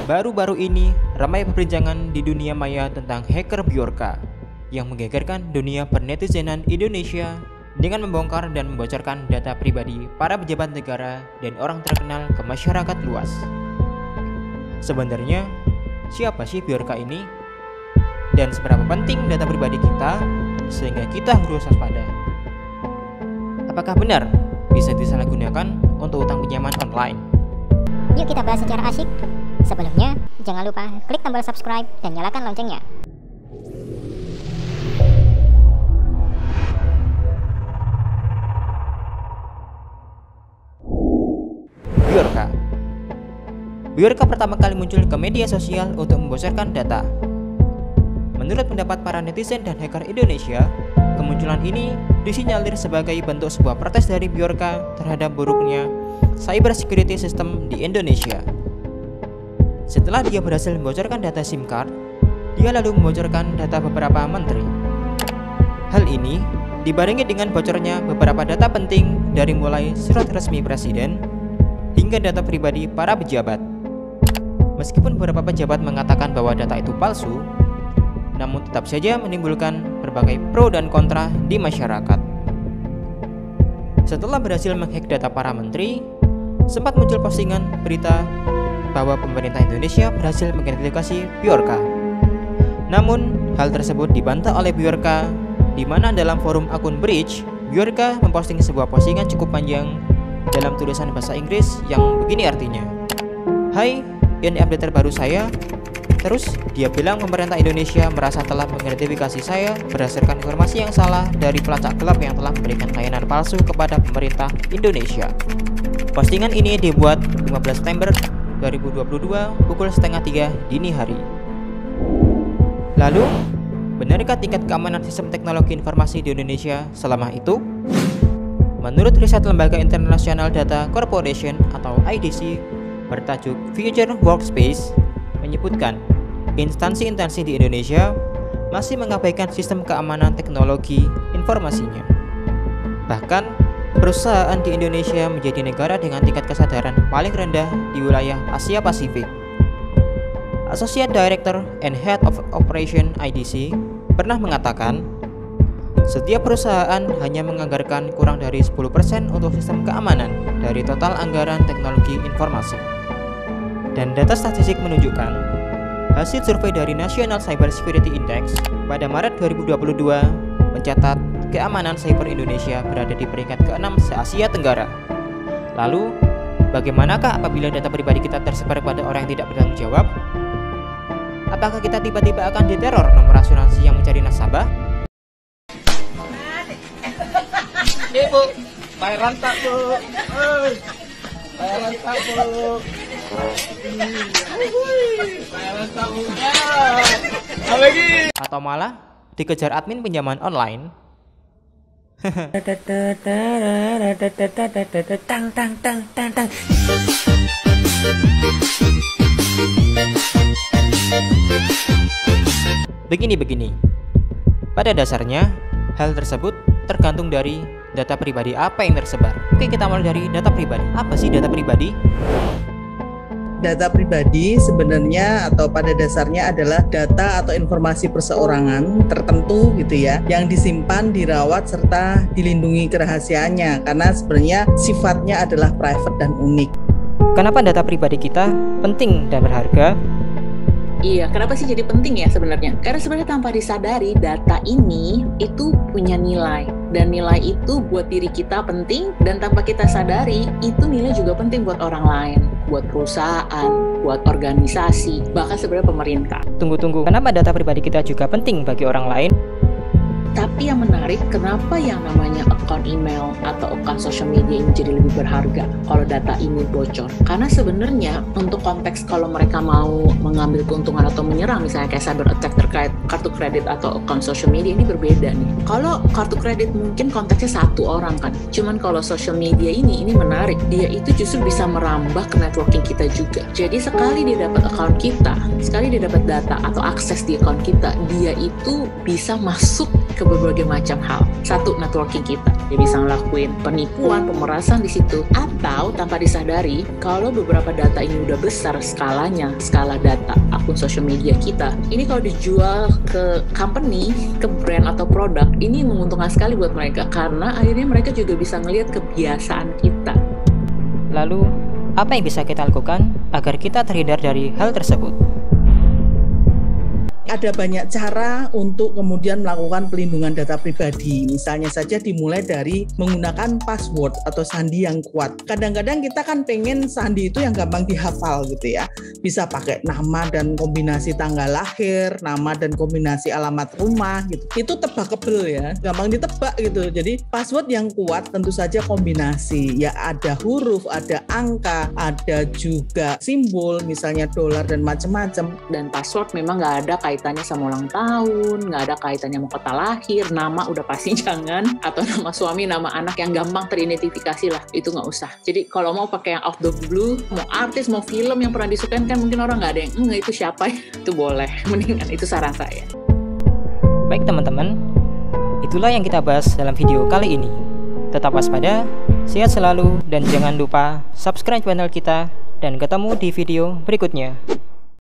Baru-baru ini ramai perbincangan di dunia maya tentang hacker Bjorka yang menggegerkan dunia pernetizenan Indonesia dengan membongkar dan membocorkan data pribadi para pejabat negara dan orang terkenal ke masyarakat luas. Sebenarnya, siapa sih Bjorka ini? Dan seberapa penting data pribadi kita sehingga kita harus waspada? Apakah benar bisa disalahgunakan untuk utang pinjaman online? Yuk kita bahas secara asik. Sebelumnya, jangan lupa klik tombol subscribe dan nyalakan loncengnya. Bjorka pertama kali muncul ke media sosial untuk membocorkan data. Menurut pendapat para netizen dan hacker Indonesia, kemunculan ini disinyalir sebagai bentuk sebuah protes dari Bjorka terhadap buruknya cyber security system di Indonesia. Setelah dia berhasil membocorkan data SIM card, dia lalu membocorkan data beberapa menteri. Hal ini dibarengi dengan bocornya beberapa data penting dari mulai surat resmi presiden hingga data pribadi para pejabat. Meskipun beberapa pejabat mengatakan bahwa data itu palsu, namun tetap saja menimbulkan berbagai pro dan kontra di masyarakat. Setelah berhasil menghack data para menteri, sempat muncul postingan berita bahwa pemerintah Indonesia berhasil mengidentifikasi Bjorka. Namun, hal tersebut dibantah oleh Bjorka, di mana dalam forum akun Bridge, Bjorka memposting sebuah postingan cukup panjang dalam tulisan bahasa Inggris yang begini artinya, "Hai, ini update terbaru saya." Terus dia bilang pemerintah Indonesia merasa telah mengidentifikasi saya berdasarkan informasi yang salah dari pelacak gelap yang telah memberikan layanan palsu kepada pemerintah Indonesia. Postingan ini dibuat 15 September 2022 pukul 2:30 dini hari. Lalu, benarkah tingkat keamanan sistem teknologi informasi di Indonesia selama itu? Menurut riset Lembaga International Data Corporation atau IDC bertajuk Future Workspace menyebutkan instansi-instansi di Indonesia masih mengabaikan sistem keamanan teknologi informasinya. Bahkan, perusahaan di Indonesia menjadi negara dengan tingkat kesadaran paling rendah di wilayah Asia Pasifik. Associate Director and Head of Operation IDC pernah mengatakan, setiap perusahaan hanya menganggarkan kurang dari 10% untuk sistem keamanan dari total anggaran teknologi informasi. Dan data statistik menunjukkan, hasil survei dari National Cyber Security Index pada Maret 2022 mencatat keamanan cyber Indonesia berada di peringkat ke-6 se-Asia Tenggara. Lalu, bagaimanakah apabila data pribadi kita tersebar pada orang yang tidak bertanggung jawab? Apakah kita tiba-tiba akan diteror nomor asuransi yang mencari nasabah? Bu, bayaran tak bu? Bayaran tak bu? Bayaran tak bu? Atau malah dikejar admin pinjaman online? Begini. Pada dasarnya, hal tersebut tergantung dari data pribadi apa yang tersebar. Oke, kita mulai dari data pribadi. Apa sih data pribadi? Data pribadi sebenarnya atau pada dasarnya adalah data atau informasi perseorangan tertentu gitu ya, yang disimpan, dirawat, serta dilindungi kerahasiaannya karena sebenarnya sifatnya adalah private dan unik. Kenapa data pribadi kita penting dan berharga? Iya, kenapa sih jadi penting ya sebenarnya? Karena sebenarnya tanpa disadari data ini itu punya nilai. Dan nilai itu buat diri kita penting, dan tanpa kita sadari itu nilai juga penting buat orang lain, buat perusahaan, buat organisasi, bahkan sebenarnya pemerintah. Tunggu, kenapa data pribadi kita juga penting bagi orang lain? Tapi yang menarik, kenapa yang namanya akun email atau akun social media ini jadi lebih berharga kalau data ini bocor? Karena sebenarnya untuk konteks kalau mereka mau mengambil keuntungan atau menyerang, misalnya kayak cyber attack terkait kartu kredit atau akun social media, ini berbeda nih. Kalau kartu kredit mungkin konteksnya satu orang kan, cuman kalau social media ini menarik, dia itu justru bisa merambah ke networking kita juga. Jadi sekali dia dapat akun kita, sekali dia dapat data atau akses di akun kita, dia itu bisa masuk ke berbagai macam hal. Satu, networking kita. Dia bisa ngelakuin penipuan, pemerasan di situ. Atau tanpa disadari, kalau beberapa data ini udah besar skalanya, skala data akun social media kita, ini kalau dijual ke company, ke brand atau produk, ini menguntungkan sekali buat mereka karena akhirnya mereka juga bisa ngelihat kebiasaan kita. Lalu, apa yang bisa kita lakukan agar kita terhindar dari hal tersebut? Ada banyak cara untuk kemudian melakukan pelindungan data pribadi. Misalnya saja dimulai dari menggunakan password atau sandi yang kuat. Kadang-kadang kita kan pengen sandi itu yang gampang dihafal gitu ya. Bisa pakai nama dan kombinasi tanggal lahir, nama dan kombinasi alamat rumah gitu. Itu tebakable ya, gampang ditebak gitu. Jadi password yang kuat tentu saja kombinasi. Ya ada huruf, ada angka, ada juga simbol, misalnya dolar dan macam-macam. Dan password memang nggak ada kaitannya sama ulang tahun, nggak ada kaitannya sama kota lahir, nama udah pasti jangan, atau nama suami, nama anak yang gampang teridentifikasi lah, itu nggak usah. Jadi kalau mau pakai yang out the blue, mau artis, mau film yang pernah disukain kan mungkin orang nggak ada yang, itu siapa ya? Itu boleh, mendingan itu saran saya. Baik teman-teman, itulah yang kita bahas dalam video kali ini. Tetap waspada, sehat selalu, dan jangan lupa subscribe channel kita, dan ketemu di video berikutnya.